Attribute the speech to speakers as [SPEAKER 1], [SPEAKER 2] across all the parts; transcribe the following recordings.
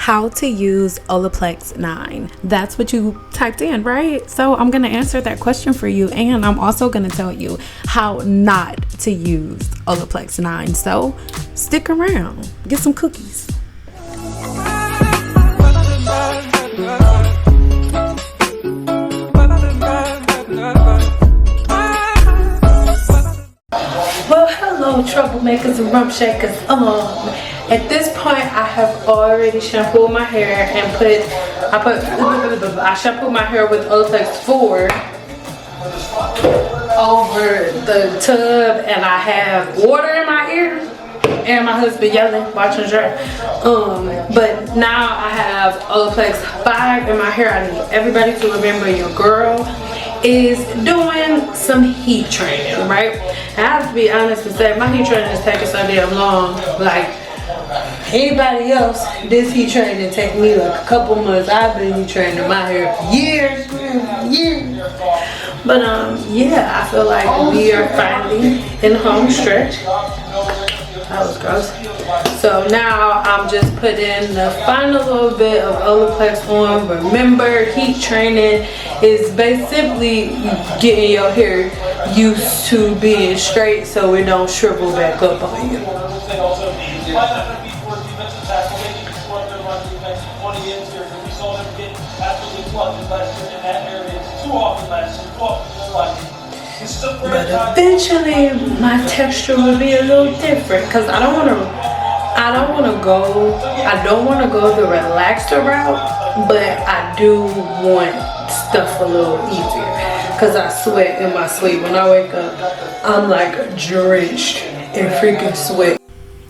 [SPEAKER 1] how to use Olaplex 9. That's what you typed in, right? So I'm going to answer that question for you, and I'm also going to tell you how not to use Olaplex 9. So stick around, get some cookies. Well, hello troublemakers and rump shakers. At this point, I have already shampooed my hair and I shampooed my hair with Olaplex 4 over the tub, and I have water in my ear and my husband yelling, watching dry. But now I have Olaplex 5 in my hair. I need everybody to remember your girl is doing some heat training, right? I have to be honest and say my heat training is taking so damn long. Like anybody else, this heat training take me like a couple months. I've been heat training my hair for years. But yeah, I feel like we are finally in the home stretch. That was gross. So now I'm just putting the final little bit of Olaplex on. Remember, heat training is basically getting your hair used to being straight so it don't shrivel back up on you. But eventually my texture will be a little different because I don't want to go the relaxer route, but I do want stuff a little easier because I sweat in my sleep. When I wake up, I'm like drenched in freaking sweat.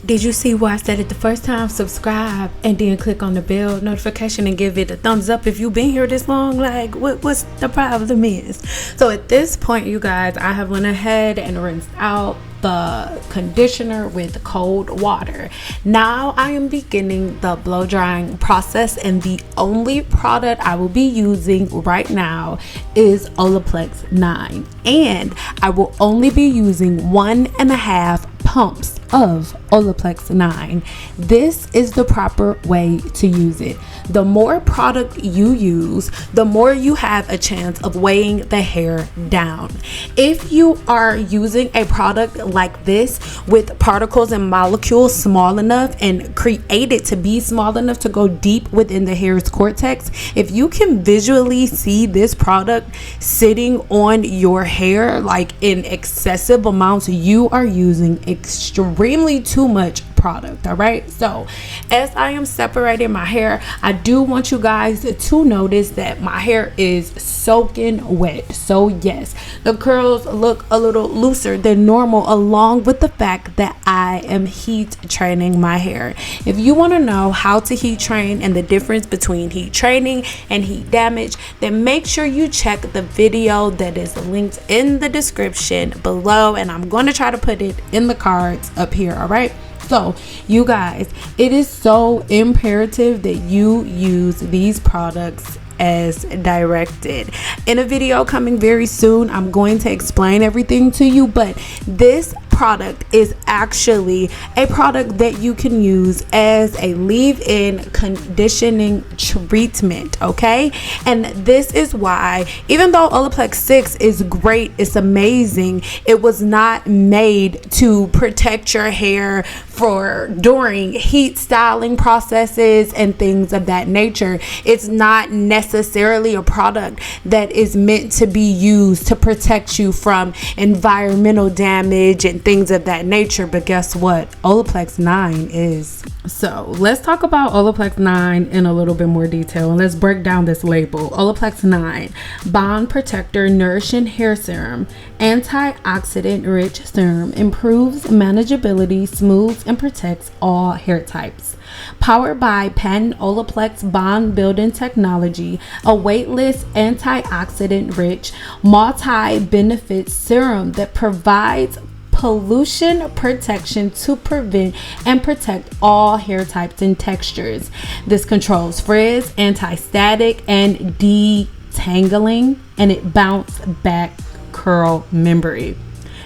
[SPEAKER 1] Did you see why I said it the first time? Subscribe and then click on the bell notification and give it a thumbs up if you've been here this long. Like, what's the problem is? So at this point, you guys, I have went ahead and rinsed out the conditioner with cold water. Now I am beginning the blow drying process, and the only product I will be using right now is Olaplex 9, and I will only be using 1.5 pumps of Olaplex 9. This is the proper way to use it. The more product you use, the more you have a chance of weighing the hair down. If you are using a product like this with particles and molecules small enough and created to be small enough to go deep within the hair's cortex, if you can visually see this product sitting on your hair like in excessive amounts, you are using extremely too much product. All right, so as I am separating my hair, I do want you guys to notice that my hair is soaking wet. So yes, the curls look a little looser than normal, along with the fact that I am heat training my hair. If you want to know how to heat train and the difference between heat training and heat damage, then make sure you check the video that is linked in the description below, and I'm going to try to put it in the cards up here. All right, so you guys, it is so imperative that you use these products as directed. In a video coming very soon, I'm going to explain everything to you, but this product is actually a product that you can use as a leave-in conditioning treatment, okay? And this is why, even though Olaplex 6 is great, it's amazing, it was not made to protect your hair for during heat styling processes and things of that nature. It's not necessarily a product that is meant to be used to protect you from environmental damage and things of that nature. But guess what? Olaplex 9 is. So let's talk about Olaplex 9 in a little bit more detail, and let's break down this label. Olaplex 9 Bond Protector Nourishing Hair Serum, antioxidant rich serum, improves manageability, smooths and protects all hair types. Powered by patent Olaplex bond building technology, a weightless, antioxidant rich, multi-benefit serum that provides pollution protection to prevent and protect all hair types and textures. This controls frizz, anti-static and detangling, and it bounce back curl memory.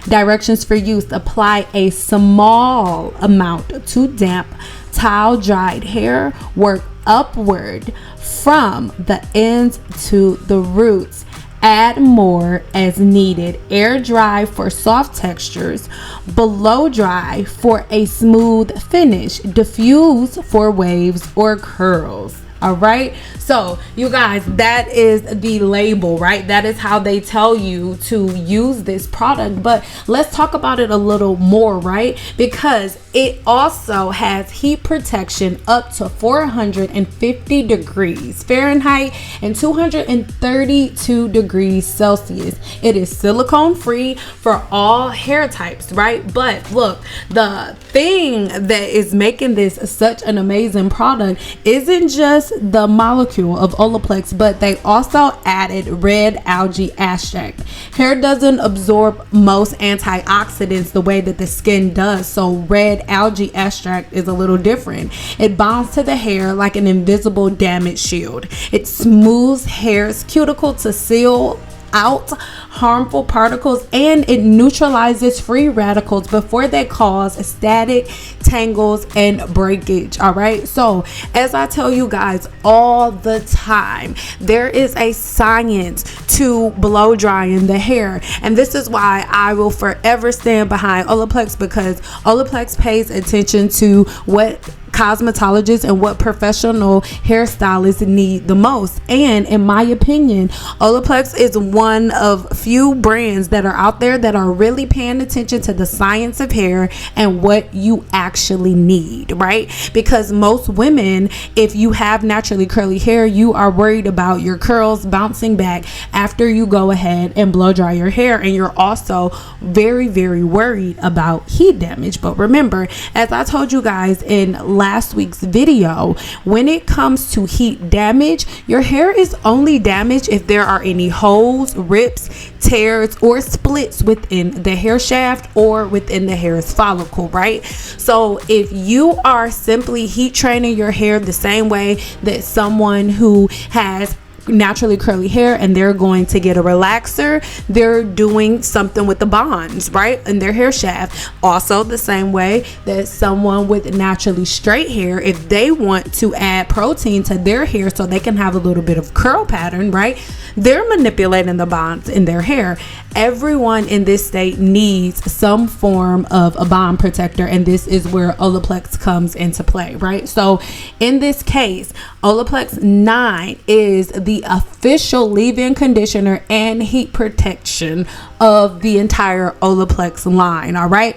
[SPEAKER 1] Directions for use: apply a small amount to damp towel dried hair, work upward from the ends to the roots. Add more as needed. Air dry for soft textures. Blow dry for a smooth finish. Diffuse for waves or curls. All right, so you guys, that is the label, right? That is how they tell you to use this product. But let's talk about it a little more, right? Because it also has heat protection up to 450 degrees Fahrenheit and 232 degrees Celsius. It is silicone free for all hair types, right? But look, the thing that is making this such an amazing product isn't just the molecule of Olaplex, but they also added red algae extract. Hair doesn't absorb most antioxidants the way that the skin does, so red algae extract is a little different. It bonds to the hair like an invisible damage shield. It smooths hair's cuticle to seal out harmful particles, and it neutralizes free radicals before they cause static, tangles, and breakage. All right, so as I tell you guys all the time, there is a science to blow drying the hair, and this is why I will forever stand behind Olaplex, because Olaplex pays attention to what cosmetologists and what professional hairstylists need the most. And in my opinion, Olaplex is one of few brands that are out there that are really paying attention to the science of hair and what you actually need, right? Because most women, if you have naturally curly hair, you are worried about your curls bouncing back after you go ahead and blow dry your hair, and you're also very, very worried about heat damage. But remember, as I told you guys in last week's video, when it comes to heat damage, your hair is only damaged if there are any holes, rips, tears, or splits within the hair shaft or within the hair's follicle, right? So if you are simply heat training your hair the same way that someone who has naturally curly hair and they're going to get a relaxer, they're doing something with the bonds, right, in their hair shaft. Also the same way that someone with naturally straight hair, if they want to add protein to their hair so they can have a little bit of curl pattern, right, they're manipulating the bonds in their hair. Everyone in this state needs some form of a bond protector, and this is where Olaplex comes into play, right? So in this case, Olaplex 9 is the official leave-in conditioner and heat protection of the entire Olaplex line. All right,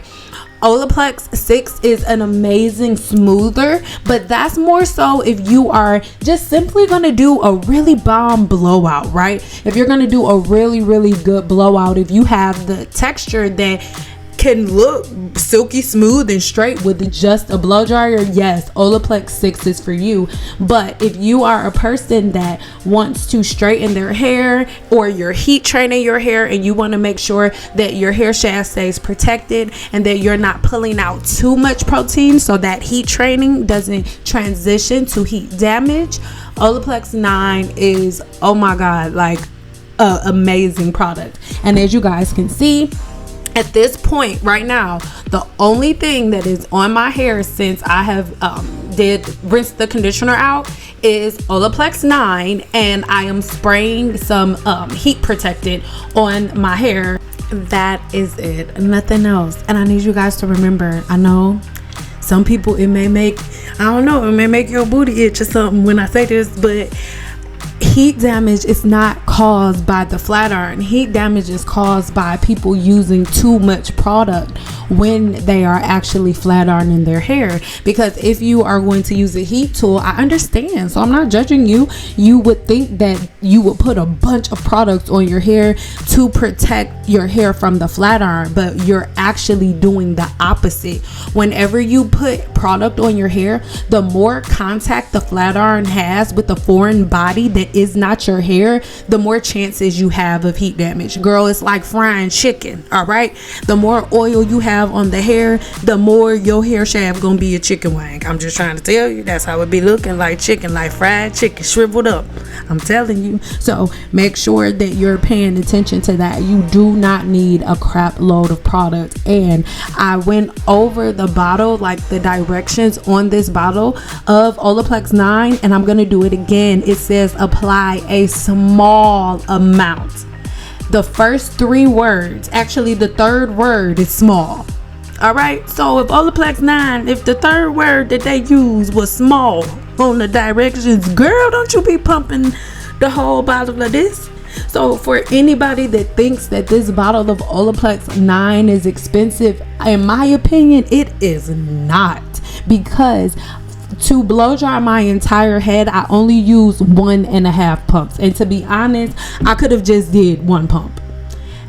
[SPEAKER 1] Olaplex 6 is an amazing smoother, but that's more so if you are just simply going to do a really bomb blowout, right? If you're going to do a really, really good blowout, if you have the texture that can look silky smooth and straight with just a blow dryer, yes, Olaplex 6 is for you. But if you are a person that wants to straighten their hair, or you're heat training your hair and you want to make sure that your hair shaft stays protected and that you're not pulling out too much protein so that heat training doesn't transition to heat damage, Olaplex 9 is, oh my god, like an amazing product. And as you guys can see, at this point right now, the only thing that is on my hair since I have did rinse the conditioner out is Olaplex 9, and I am spraying some heat protectant on my hair. That is it, nothing else. And I need you guys to remember, I know some people, it may make, I don't know, it may make your booty itch or something when I say this, but heat damage is not caused by the flat iron. Heat damage is caused by people using too much product when they are actually flat ironing their hair. Because if you are going to use a heat tool, I understand, so I'm not judging you. You would think that you would put a bunch of products on your hair to protect your hair from the flat iron, but you're actually doing the opposite. Whenever you put product on your hair, the more contact the flat iron has with the foreign body that is not your hair, the more chances you have of heat damage. Girl, it's like frying chicken, all right? The more oil you have on the hair, the more your hair shaft gonna be a chicken wing. I'm just trying to tell you, that's how it be looking, like chicken, like fried chicken, shriveled up. I'm telling you. So make sure that you're paying attention to that. You do not need a crap load of product. And I went over the bottle, like the directions on this bottle of Olaplex 9, and I'm going to do it again. It says apply a small amount. The first 3 words, actually the third word is small. All right, so if Olaplex 9, if the third word that they use was small on the directions, girl, don't you be pumping the whole bottle of this. So for anybody that thinks that this bottle of Olaplex 9 is expensive, in my opinion, it is not, because to blow dry my entire head, I only use 1.5 pumps. And to be honest, I could have just did 1 pump.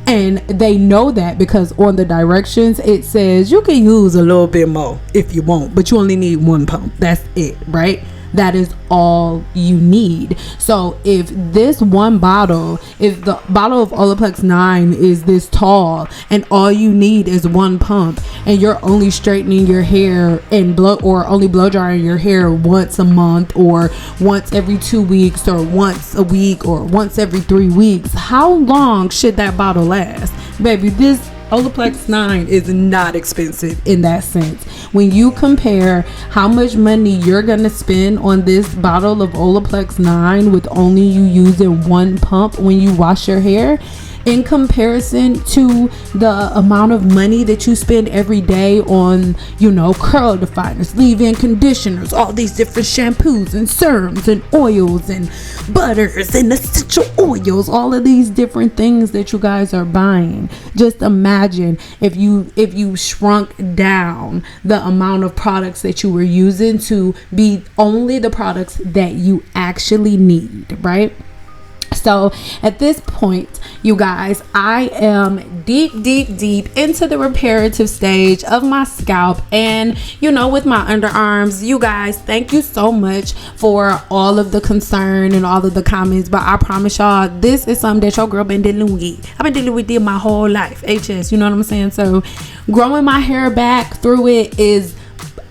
[SPEAKER 1] And they know that because on the directions, it says you can use a little bit more if you want, but you only need 1 pump. That's it, right? That is all you need. So if this one bottle, if the bottle of Olaplex 9 is this tall and all you need is 1 pump, and you're only straightening your hair and only blow drying your hair once a month, or once every 2 weeks, or once a week, or once every 3 weeks, how long should that bottle last? Baby, this Olaplex 9 is not expensive in that sense. When you compare how much money you're gonna spend on this bottle of Olaplex 9 with only you using 1 pump when you wash your hair, in comparison to the amount of money that you spend every day on, curl definers, leave-in conditioners, all these different shampoos and serums and oils and butters and essential oils, all of these different things that you guys are buying. Just imagine if you shrunk down the amount of products that you were using to be only the products that you actually need, right? So at this point, you guys, I am deep into the reparative stage of my scalp and, with my underarms. You guys, thank you so much for all of the concern and all of the comments. But I promise y'all, this is something that your girl been dealing with. I've been dealing with it my whole life. HS, you know what I'm saying? So growing my hair back through it is,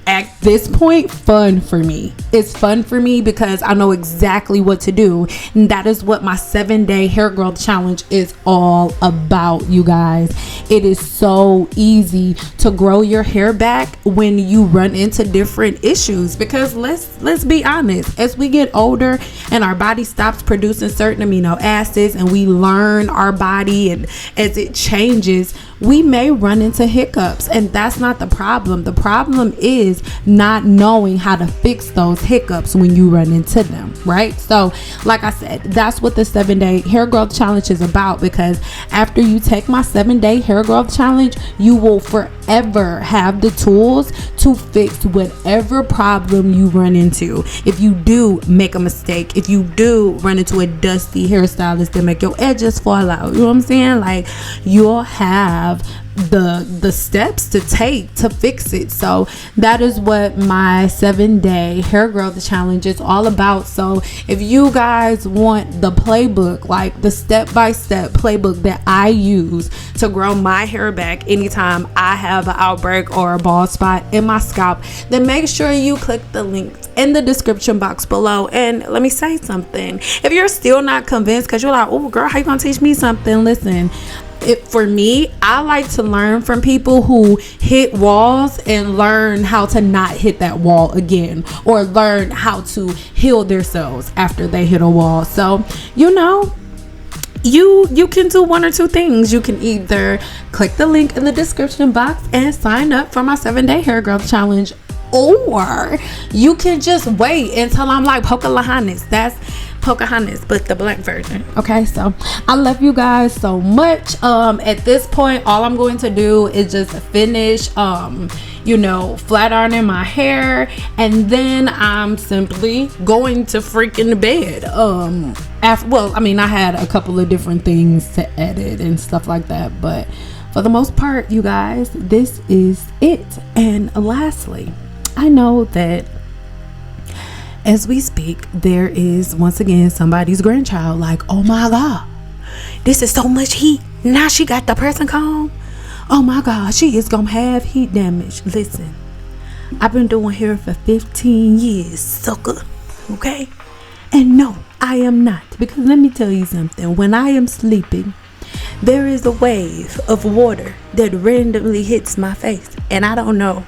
[SPEAKER 1] at this point, fun for me. It's fun for me because I know exactly what to do. And that is what my 7-day hair growth challenge is all about, you guys. It is so easy to grow your hair back when you run into different issues, because let's be honest, as we get older and our body stops producing certain amino acids and we learn our body, and as it changes, we may run into hiccups, and that's not the problem. The problem is not knowing how to fix those hiccups when you run into them, right? So like I said, that's what the 7-day hair growth challenge is about, because after you take my 7-day hair growth challenge, you will forever have the tools to fix whatever problem you run into. If you do make a mistake, if you do run into a dusty hairstylist that make your edges fall out, you know what I'm saying? Like, you'll have the steps to take to fix it. So that is what my 7-day hair growth challenge is all about. So if you guys want the playbook, like the step-by-step playbook that I use to grow my hair back anytime I have an outbreak or a bald spot in my scalp, then make sure you click the link in the description box below. And let me say something, if you're still not convinced, because you're like, oh girl, how you gonna teach me something? Listen, for me, I like to learn from people who hit walls and learn how to not hit that wall again, or learn how to heal themselves after they hit a wall. So, you can do one or two things. You can either click the link in the description box and sign up for my 7-day hair growth challenge, or you can just wait until I'm like Pocahontas. That's Pocahontas, but the black version. Okay, so I love you guys so much. At this point, all I'm going to do is just finish flat ironing my hair, and then I'm simply going to freaking bed. I had a couple of different things to edit and stuff like that, but for the most part, you guys, this is it. And lastly, I know that as we speak, there is once again somebody's grandchild like, oh my God, this is so much heat. Now she got the pressing comb. Oh my God, she is gonna have heat damage. Listen, I've been doing hair for 15 years, sucker. Okay? And no, I am not. Because let me tell you something. When I am sleeping, there is a wave of water that randomly hits my face, and I don't know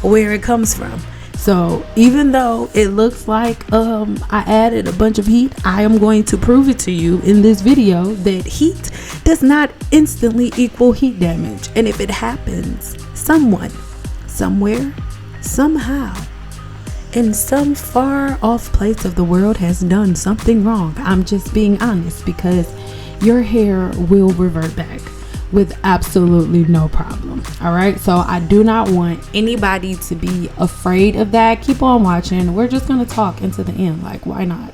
[SPEAKER 1] where it comes from. So even though it looks like I added a bunch of heat, I am going to prove it to you in this video that heat does not instantly equal heat damage. And if it happens, someone, somewhere, somehow, in some far off place of the world has done something wrong. I'm just being honest, because your hair will revert back with absolutely no problem. All right, so I do not want anybody to be afraid of that. Keep on watching. We're just gonna talk into the end. Like, why not?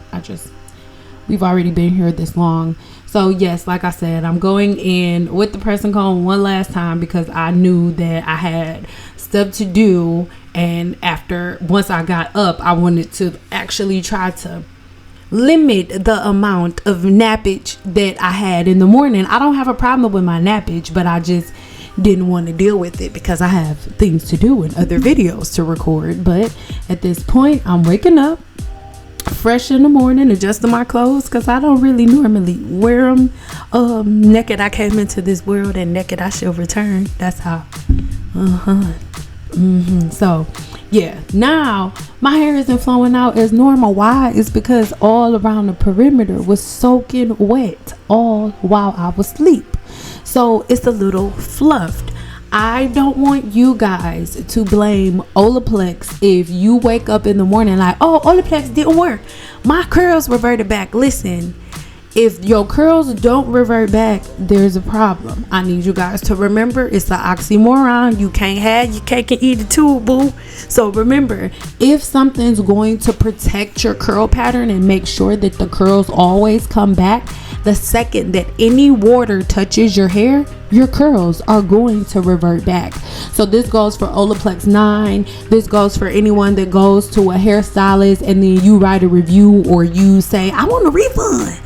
[SPEAKER 1] We've already been here this long. So yes, like I said, I'm going in with the pressing comb one last time because I knew that I had stuff to do, and once I got up, I wanted to actually try to limit the amount of nappage that I had in the morning. I don't have a problem with my nappage, but I just didn't want to deal with it because I have things to do and other videos to record. But at this point, I'm waking up fresh in the morning, adjusting my clothes because I don't really normally wear them naked. I came into this world and naked I shall return. That's how. So yeah, now my hair isn't flowing out as normal. Why? It's because all around the perimeter was soaking wet all while I was asleep, so it's a little fluffed. I don't want you guys to blame Olaplex if you wake up in the morning like, oh, Olaplex didn't work, my curls reverted back. Listen, if your curls don't revert back, there's a problem. I need you guys to remember it's an oxymoron. You can't have your cake and eat it too, boo. So remember, if something's going to protect your curl pattern and make sure that the curls always come back, the second that any water touches your hair, your curls are going to revert back. So this goes for Olaplex 9. This goes for anyone that goes to a hairstylist and then you write a review or you say, I want a refund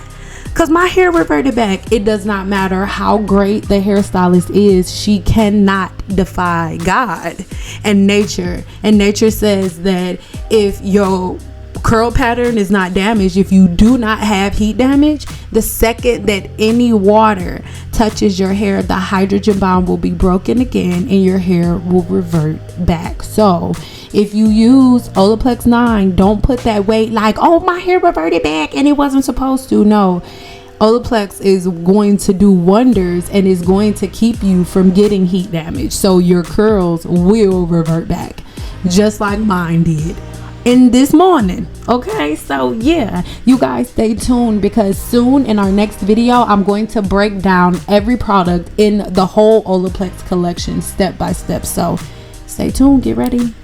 [SPEAKER 1] because my hair reverted back. It does not matter how great the hairstylist is. She cannot defy God and nature. And nature says that if your curl pattern is not damaged, if you do not have heat damage, the second that any water touches your hair, the hydrogen bond will be broken again and your hair will revert back. So if you use Olaplex 9, don't put that weight like, oh, my hair reverted back and it wasn't supposed to. No, Olaplex is going to do wonders and is going to keep you from getting heat damage. So your curls will revert back just like mine did in this morning. Okay, so yeah, you guys stay tuned because soon in our next video I'm going to break down every product in the whole Olaplex collection step by step. So stay tuned, get ready.